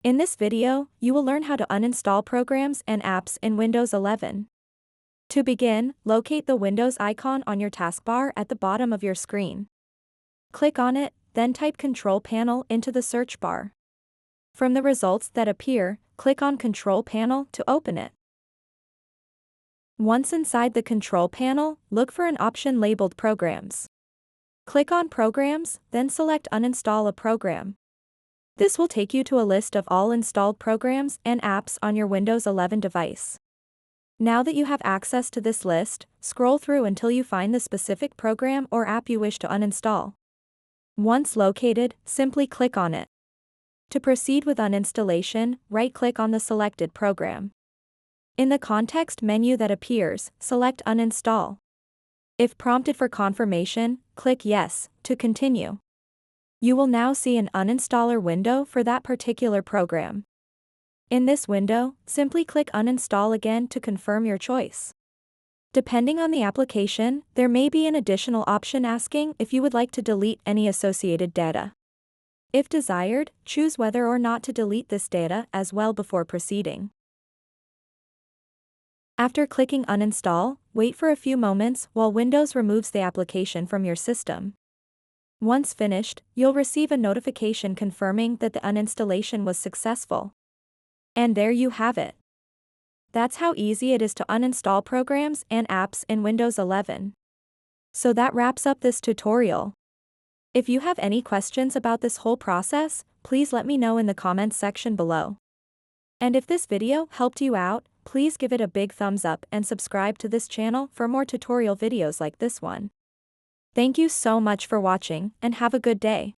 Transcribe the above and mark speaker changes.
Speaker 1: In this video, you will learn how to uninstall programs and apps in Windows 11. To begin, locate the Windows icon on your taskbar at the bottom of your screen. Click on it, then type Control Panel into the search bar. From the results that appear, click on Control Panel to open it. Once inside the Control Panel, look for an option labeled Programs. Click on Programs, then select Uninstall a program. This will take you to a list of all installed programs and apps on your Windows 11 device. Now that you have access to this list, scroll through until you find the specific program or app you wish to uninstall. Once located, simply click on it. To proceed with uninstallation, right-click on the selected program. In the context menu that appears, select Uninstall. If prompted for confirmation, click Yes to continue. You will now see an uninstaller window for that particular program. In this window, simply click Uninstall again to confirm your choice. Depending on the application, there may be an additional option asking if you would like to delete any associated data. If desired, choose whether or not to delete this data as well before proceeding. After clicking Uninstall, wait for a few moments while Windows removes the application from your system. Once finished, you'll receive a notification confirming that the uninstallation was successful. And there you have it. That's how easy it is to uninstall programs and apps in Windows 11. So that wraps up this tutorial. If you have any questions about this whole process, please let me know in the comments section below. And if this video helped you out, please give it a big thumbs up and subscribe to this channel for more tutorial videos like this one. Thank you so much for watching and have a good day.